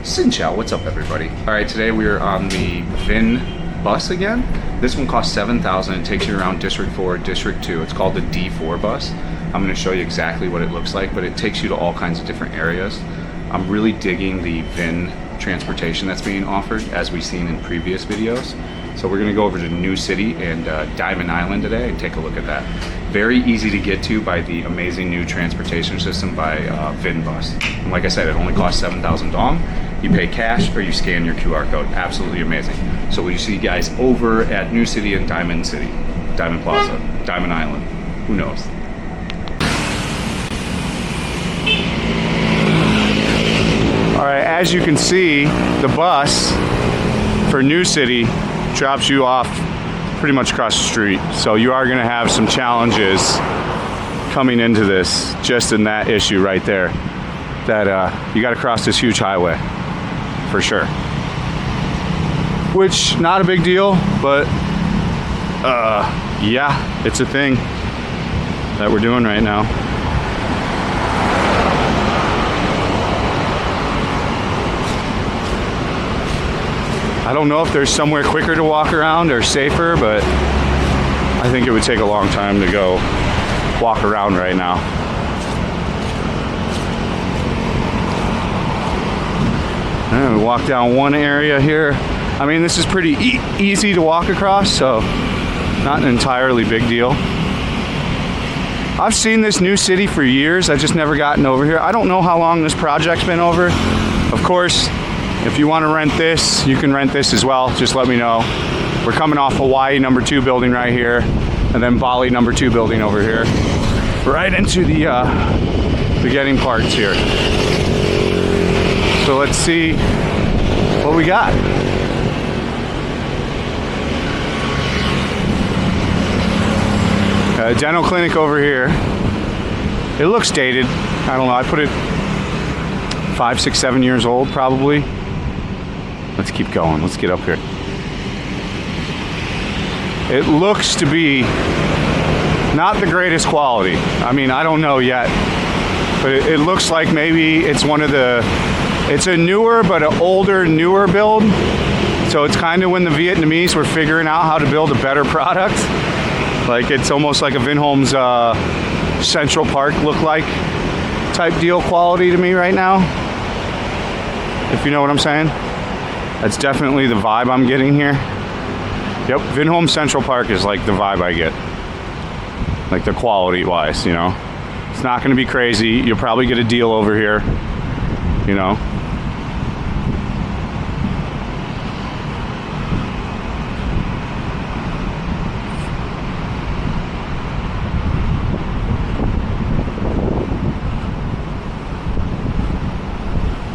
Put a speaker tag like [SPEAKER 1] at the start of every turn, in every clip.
[SPEAKER 1] Xin chao, what's up everybody? Alright, today we are on the VIN bus again. This one costs $7,000. It takes you around District 4, District 2. It's called the D4 bus. I'm going to show you exactly what it looks like, but it takes you to all kinds of different areas. I'm really digging the VIN transportation that's being offered, as we've seen in previous videos. So we're going to go over to New City and Diamond Island today and take a look at that. Very easy to get to by the amazing new transportation system by VIN Bus. And like I said, it only costs 7,000 dong. You pay cash or you scan your QR code. Absolutely amazing. So we'll see you guys over at New City and Diamond City, Diamond Plaza, Diamond Island. Who knows? All right, as you can see, the bus for New City drops you off pretty much across the street. So you are gonna have some challenges coming into this, just in that issue right there, that you gotta cross this huge highway, for sure. Which, not a big deal, but yeah, it's a thing that we're doing right now. I don't know if there's somewhere quicker to walk around or safer, but I think it would take a long time to go walk around right now. And we walk down one area here. I mean, this is pretty easy to walk across, so not an entirely big deal. I've seen this New City for years. I've just never gotten over here. I don't know how long this project's been over. Of course, if you want to rent this, you can rent this as well. Just let me know. We're coming off Hawaii number 2 building right here, and then Bali number 2 building over here. Right into the beginning parts here. So let's see what we got. Dental clinic over here. It looks dated. I don't know. I put it 5, 6, 7 years old probably. Let's keep going. Let's get up here. It looks to be not the greatest quality. I mean, I don't know yet, but it looks like maybe it's one of the, it's a newer but an older, newer build. So it's kind of when the Vietnamese were figuring out how to build a better product. Like it's almost like a Vinhomes Central Park look-like type deal quality to me right now. If you know what I'm saying. That's definitely the vibe I'm getting here. Yep, Vinhomes Central Park is like the vibe I get. Like the quality wise, you know. It's not gonna be crazy. You'll probably get a deal over here, you know.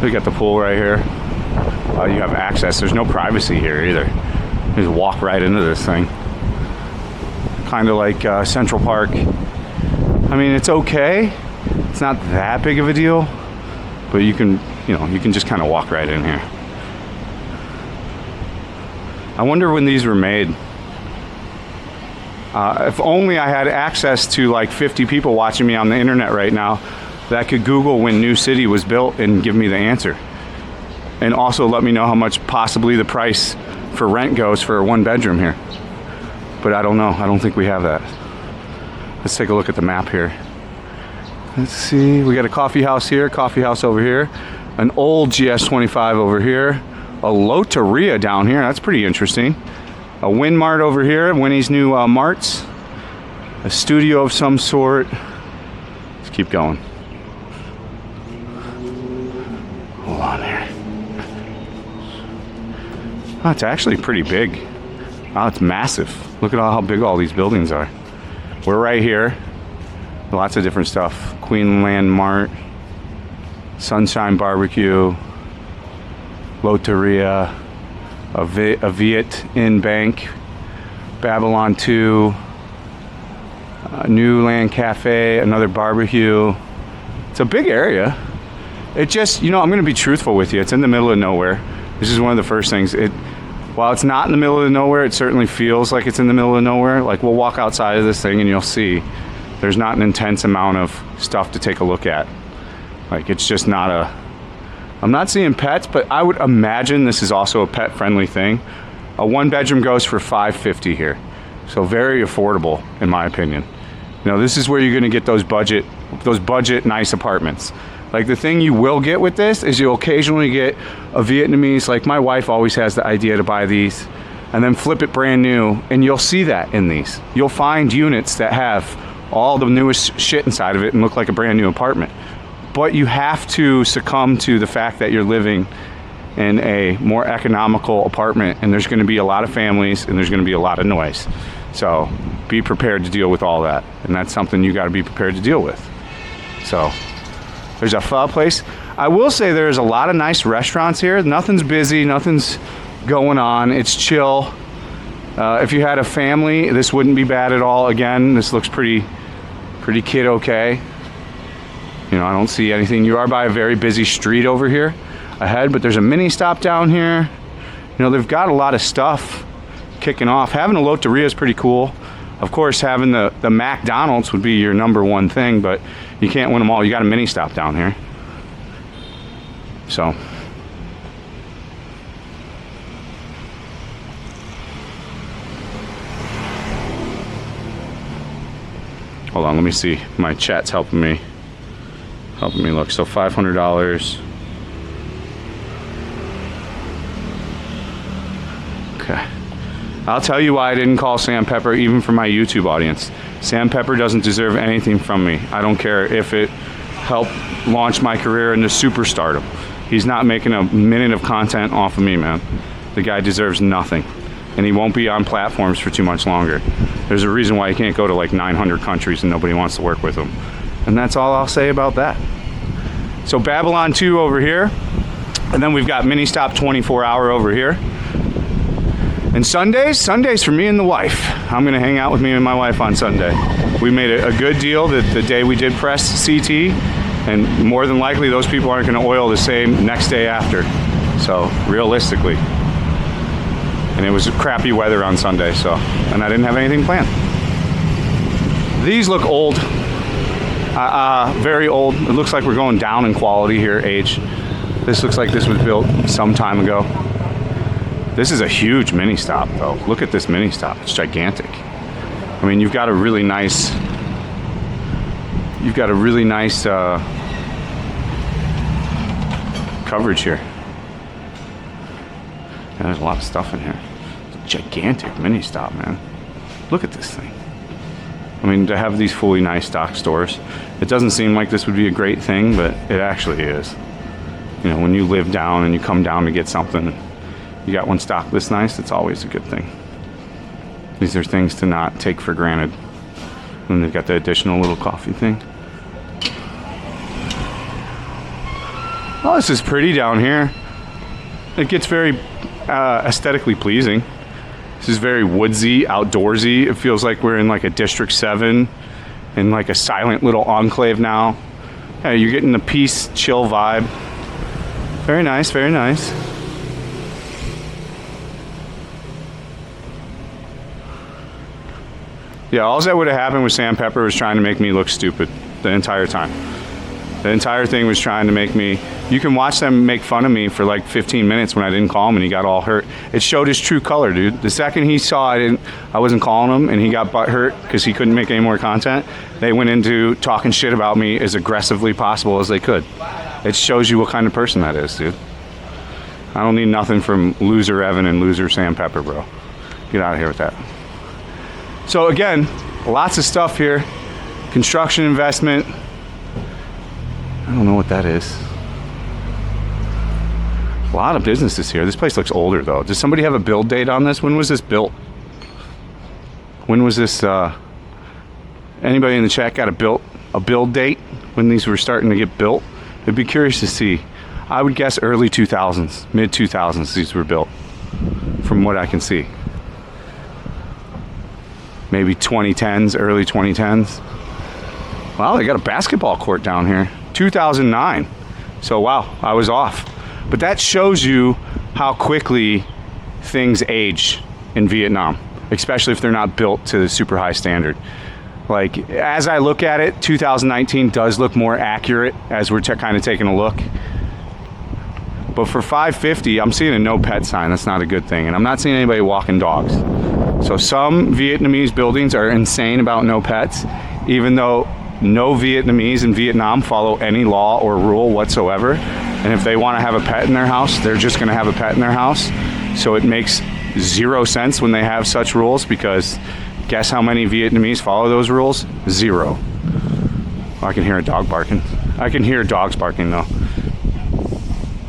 [SPEAKER 1] We got the pool right here. You have access. There's no privacy here either. You just walk right into this thing. Kind of like Central Park. I mean, it's okay. It's not that big of a deal, but you can, you know, you can just kind of walk right in here. I wonder when these were made. If only I had access to like 50 people watching me on the internet right now that could Google when New City was built and give me the answer. And also let me know how much possibly the price for rent goes for a 1-bedroom here. But I don't know. I don't think we have that. Let's take a look at the map here. Let's see. We got a coffee house here, coffee house over here, an old GS25 over here, a Loteria down here. That's pretty interesting. A Win Mart over here, Winnie's new Marts, a studio of some sort. Let's keep going. Hold on there. Oh, it's actually pretty big. Oh, it's massive. Look at how big all these buildings are. We're right here. Lots of different stuff. Queenland Mart, Sunshine Barbecue, Loteria, a Viet Inn Bank, Babylon 2, New Land Cafe, another barbecue. It's a big area. It just, you know, I'm going to be truthful with you. It's in the middle of nowhere. This is one of the first things. While it's not in the middle of nowhere, it certainly feels like it's in the middle of nowhere. Like, we'll walk outside of this thing and you'll see there's not an intense amount of stuff to take a look at. Like, it's just not I'm not seeing pets, but I would imagine this is also a pet-friendly thing. A 1-bedroom goes for $550 here, so very affordable in my opinion. You know, this is where you're going to get those budget nice apartments. Like, the thing you will get with this is you'll occasionally get a Vietnamese, like my wife always has the idea to buy these and then flip it brand new, and you'll see that in these. You'll find units that have all the newest shit inside of it and look like a brand new apartment. But you have to succumb to the fact that you're living in a more economical apartment, and there's going to be a lot of families and there's going to be a lot of noise. So be prepared to deal with all that, and that's something you got to be prepared to deal with. So there's a pho place. I will say there's a lot of nice restaurants here. Nothing's busy, nothing's going on. It's chill. If you had a family, this wouldn't be bad at all. Again, this looks pretty kid okay. You know, I don't see anything. You are by a very busy street over here ahead, but there's a mini stop down here. You know, they've got a lot of stuff kicking off. Having a Loteria is pretty cool. Of course, having the McDonald's would be your number one thing, but you can't win them all. You got a mini stop down here. So hold on, let me see. My chat's helping me look. So $500. Okay. I'll tell you why I didn't call Sam Pepper, even for my YouTube audience. Sam Pepper doesn't deserve anything from me. I don't care if it helped launch my career into superstardom. He's not making a minute of content off of me, man. The guy deserves nothing. And he won't be on platforms for too much longer. There's a reason why he can't go to like 900 countries and nobody wants to work with him. And that's all I'll say about that. So Babylon 2 over here. And then we've got Mini Stop 24-hour over here. And Sundays for me and the wife. I'm gonna hang out with me and my wife on Sunday. We made a good deal that the day we did press CT, and more than likely those people aren't gonna oil the same next day after. So realistically. And it was crappy weather on Sunday, so, and I didn't have anything planned. These look old, very old. It looks like we're going down in quality here, age. This looks like this was built some time ago. This is a huge mini stop though. Look at this mini stop, it's gigantic. I mean, you've got a really nice coverage here. Yeah, there's a lot of stuff in here. It's a gigantic mini stop, man. Look at this thing. I mean, to have these fully nice stock stores, it doesn't seem like this would be a great thing, but it actually is. You know, when you live down and you come down to get something, you got one stock this nice, it's always a good thing. These are things to not take for granted. And they've got the additional little coffee thing. Oh, this is pretty down here. It gets very aesthetically pleasing. This is very woodsy, outdoorsy. It feels like we're in like a District 7 in like a silent little enclave now. Yeah, you're getting the peace, chill vibe. Very nice, very nice. Yeah, all that would have happened with Sam Pepper was trying to make me look stupid the entire time. The entire thing was trying to make me... You can watch them make fun of me for like 15 minutes when I didn't call him and he got all hurt. It showed his true color, dude. The second he saw I wasn't calling him and he got butthurt because he couldn't make any more content, they went into talking shit about me as aggressively possible as they could. It shows you what kind of person that is, dude. I don't need nothing from loser Evan and loser Sam Pepper, bro. Get out of here with that. So again, lots of stuff here. Construction investment. I don't know what that is. A lot of businesses here. This place looks older though. Does somebody have a build date on this? When was this built? When was this, anybody in the chat got a build date when these were starting to get built? I'd be curious to see. I would guess early 2000s, mid 2000s these were built, from what I can see. Maybe 2010s, early 2010s. Wow, they got a basketball court down here. 2009. So wow, I was off. But that shows you how quickly things age in Vietnam, especially if they're not built to the super high standard. Like, as I look at it, 2019 does look more accurate as we're kind of taking a look. But for $550, I'm seeing a no pet sign. That's not a good thing. And I'm not seeing anybody walking dogs. So some Vietnamese buildings are insane about no pets, even though no Vietnamese in Vietnam follow any law or rule whatsoever. And if they want to have a pet in their house, they're just going to have a pet in their house. So it makes zero sense when they have such rules, because guess how many Vietnamese follow those rules? Zero. I can hear a dog barking. I can hear dogs barking though.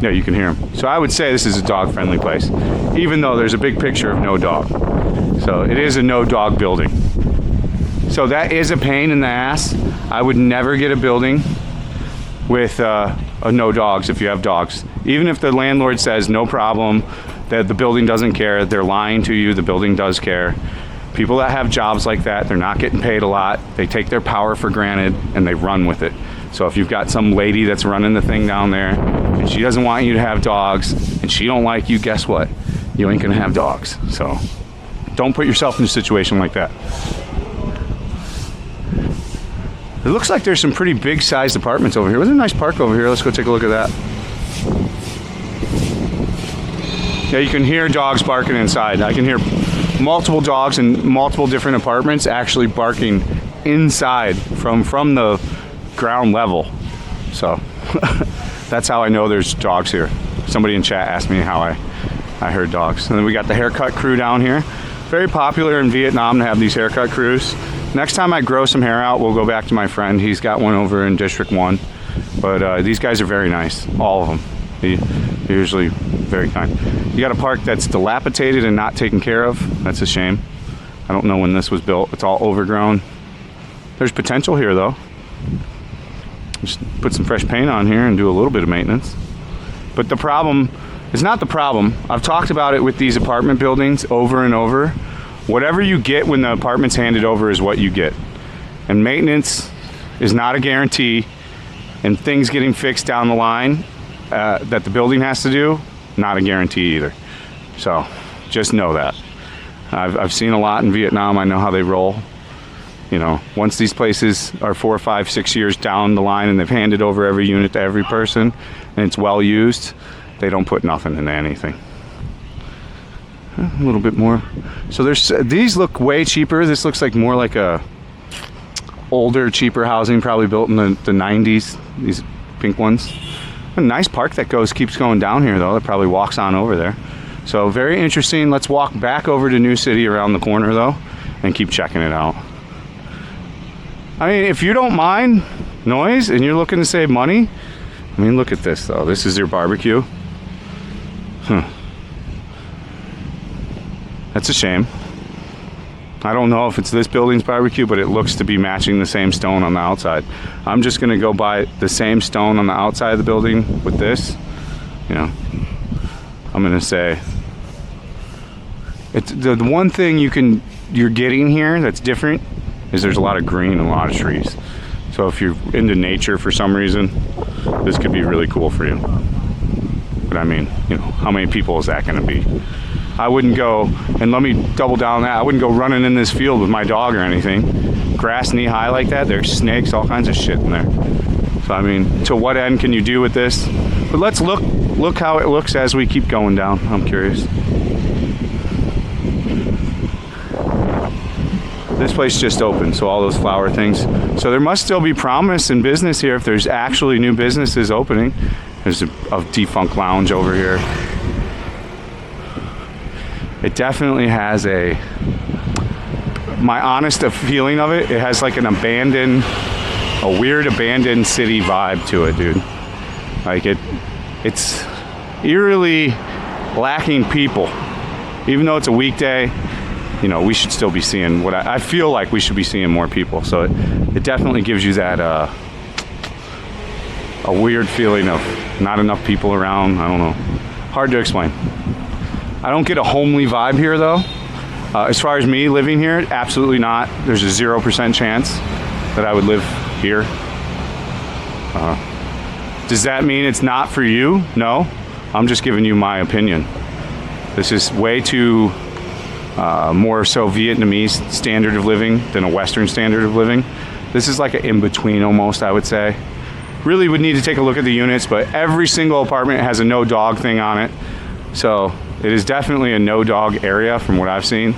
[SPEAKER 1] Yeah, you can hear them. So I would say this is a dog-friendly place, even though there's a big picture of no dog. So it is a no-dog building. So that is a pain in the ass. I would never get a building with no dogs if you have dogs. Even if the landlord says no problem, that the building doesn't care, they're lying to you, the building does care. People that have jobs like that, they're not getting paid a lot. They take their power for granted and they run with it. So if you've got some lady that's running the thing down there and she doesn't want you to have dogs and she don't like you, guess what? You ain't gonna have dogs. So don't put yourself in a situation like that. It looks like there's some pretty big sized apartments over here. There's a nice park over here. Let's go take a look at that. Yeah, you can hear dogs barking inside. I can hear multiple dogs in multiple different apartments actually barking inside from the ground level. So that's how I know there's dogs here. Somebody in chat asked me how I heard dogs. And then we got the haircut crew down here. Very popular in Vietnam to have these haircut crews. Next time I grow some hair out, we'll go back to my friend. He's got one over in District 1. But these guys are very nice, all of them. They're usually very kind. You got a park that's dilapidated and not taken care of. That's a shame. I don't know when this was built. It's all overgrown. There's potential here though. Just put some fresh paint on here and do a little bit of maintenance. But the problem is not the problem. I've talked about it with these apartment buildings over and over. Whatever you get when the apartment's handed over is what you get. And maintenance is not a guarantee. And things getting fixed down the line that the building has to do, not a guarantee either. So just know that. I've seen a lot in Vietnam. I know how they roll. You know, once these places are 4, 5, 6 years down the line and they've handed over every unit to every person and it's well used, they don't put nothing into anything. A little bit more. So these look way cheaper. This looks like more like a older, cheaper housing, probably built in the 90s. These pink ones. A nice park that keeps going down here though. It probably walks on over there. So very interesting. Let's walk back over to New City around the corner though and keep checking it out. I mean, if you don't mind noise and you're looking to save money, I mean, look at this though. This is your barbecue. That's a shame. I don't know if it's this building's barbecue, but it looks to be matching the same stone on the outside. I'm just gonna go buy the same stone on the outside of the building with this. You know, I'm gonna say it's the one thing you're getting here that's different is there's a lot of green and a lot of trees. So if you're into nature for some reason, this could be really cool for you. But I mean, you know, how many people is that gonna be? I wouldn't go, and let me double down on that, I wouldn't go running in this field with my dog or anything. Grass knee high like that, there's snakes, all kinds of shit in there. So I mean, to what end can you do with this? But let's look how it looks as we keep going down. I'm curious. This place just opened, so all those flower things. So there must still be promise in business here if there's actually new businesses opening. There's a defunct lounge over here. It definitely has my honest feeling of it, it has like a weird abandoned city vibe to it, dude. Like it's eerily lacking people. Even though it's a weekday, you know, we should still be seeing what I feel like we should be seeing more people. So it definitely gives you that a weird feeling of not enough people around. I don't know. Hard to explain. I don't get a homely vibe here though. As far as me living here, absolutely not. There's a 0% chance that I would live here. Does that mean it's not for you? No. I'm just giving you my opinion. This is way too more so Vietnamese standard of living than a Western standard of living. This is like an in-between almost, I would say. really would need to take a look at the units, but every single apartment has a no dog thing on it. So it is definitely a no dog area from what I've seen.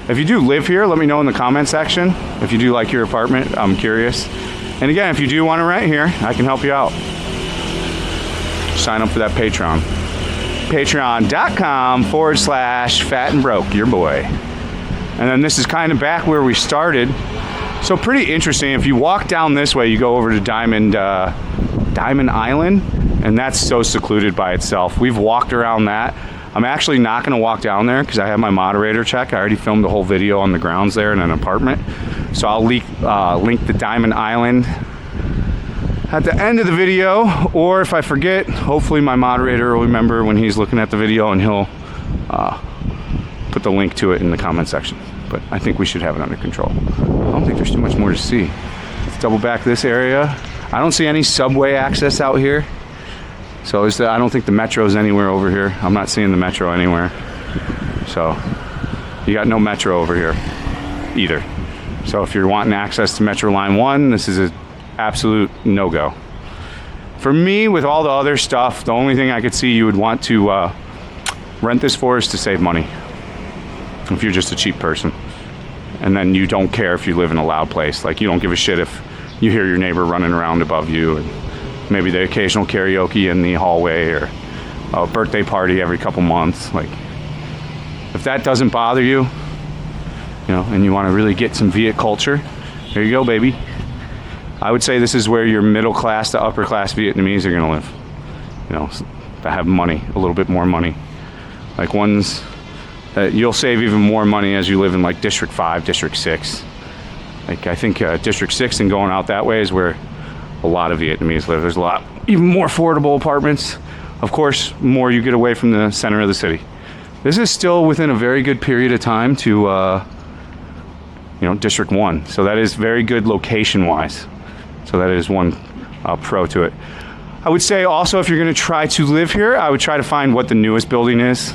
[SPEAKER 1] If you do live here, let me know in the comment section. If you do like your apartment, I'm curious. And again, if you do want to rent here, I can help you out. Sign up for that Patreon. Patreon.com/Fat and Broke, your boy. And then this is kind of back where we started. So pretty interesting. If you walk down this way, you go over to Diamond Island, and that's so secluded by itself. We've walked around that. I'm actually not going to walk down there because I have my moderator check. I already filmed a whole video on the grounds there in an apartment. So I'll link the Diamond Island at the end of the video, or if I forget, hopefully my moderator will remember when he's looking at the video, and he'll put the link to it in the comment section. But I think we should have it under control. I don't think there's too much more to see. Let's double back this area. I don't see any subway access out here. So I don't think the metro is anywhere over here. I'm not seeing the metro anywhere. So you got no metro over here either. So if you're wanting access to Metro Line 1, this is an absolute no-go. For me, with all the other stuff, the only thing I could see you would want to rent this for is to save money. If you're just a cheap person. And then you don't care if you live in a loud place. Like, you don't give a shit if you hear your neighbor running around above you, and maybe the occasional karaoke in the hallway, or a birthday party every couple months. Like, if that doesn't bother you, and you want to really get some Viet culture, there you go, baby. I would say this is where your middle class to upper class Vietnamese are going to live. That have money, a little bit more money. Like ones that you'll save even more money as you live in like District 5, District 6. Like, I think District 6 and going out that way is where a lot of Vietnamese live. There's a lot, even more affordable apartments. Of course, more you get away from the center of the city. This is still within a very good period of time to, District 1. So that is very good location-wise. So that is one pro to it. I would say also, if you're going to try to live here, I would try to find what the newest building is,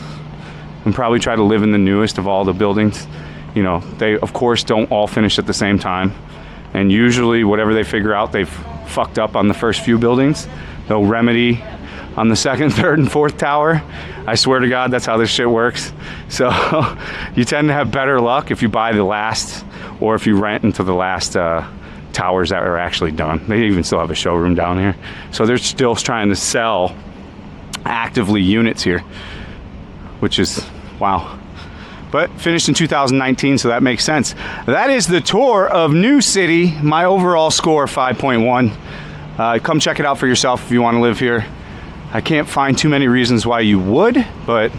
[SPEAKER 1] and probably try to live in the newest of all the buildings. They of course don't all finish at the same time, and usually whatever they figure out they've fucked up on the first few buildings, they'll remedy on the second, third, and fourth tower. I swear to God, that's how this shit works. So you tend to have better luck if you buy the last, or if you rent into the last towers that are actually done. They even still have a showroom down here. So they're still trying to sell actively units here, which is, wow. But finished in 2019, so that makes sense. That is the tour of New City. My overall score, 5.1. Come check it out for yourself if you want to live here. I can't find too many reasons why you would, but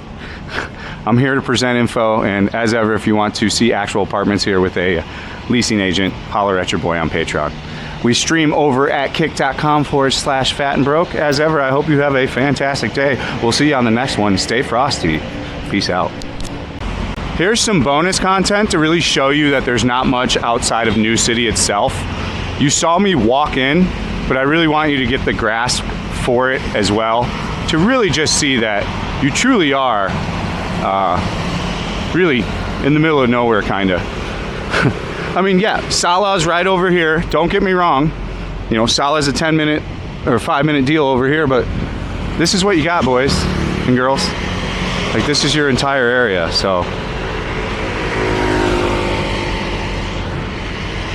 [SPEAKER 1] I'm here to present info. And as ever, if you want to see actual apartments here with a leasing agent, holler at your boy on Patreon. We stream over at kick.com/Fat and Broke. As ever, I hope you have a fantastic day. We'll see you on the next one. Stay frosty. Peace out. Here's some bonus content to really show you that there's not much outside of New City itself. You saw me walk in, but I really want you to get the grasp for it as well, to really just see that you truly are really in the middle of nowhere, kind of. I mean, yeah, Sala's right over here. Don't get me wrong. Sala's a 10-minute or 5-minute deal over here, but this is what you got, boys and girls. Like, this is your entire area, so.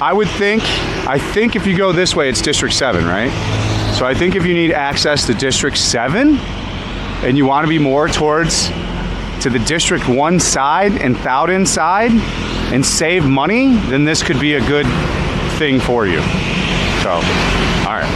[SPEAKER 1] I think if you go this way, it's District 7, right? So I think if you need access to District 7 and you want to be more towards to the District 1 side and Thowden side and save money, then this could be a good thing for you. So, all right.